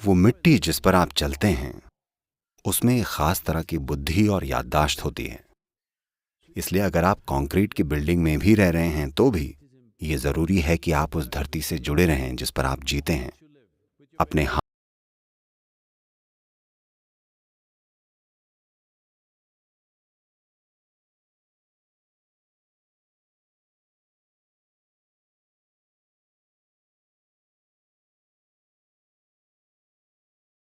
वो मिट्टी जिस पर आप चलते हैं उसमें एक खास तरह की बुद्धि और याददाश्त होती है। इसलिए अगर आप कंक्रीट की बिल्डिंग में भी रह रहे हैं तो भी ये जरूरी है कि आप उस धरती से जुड़े रहें जिस पर आप जीते हैं। अपने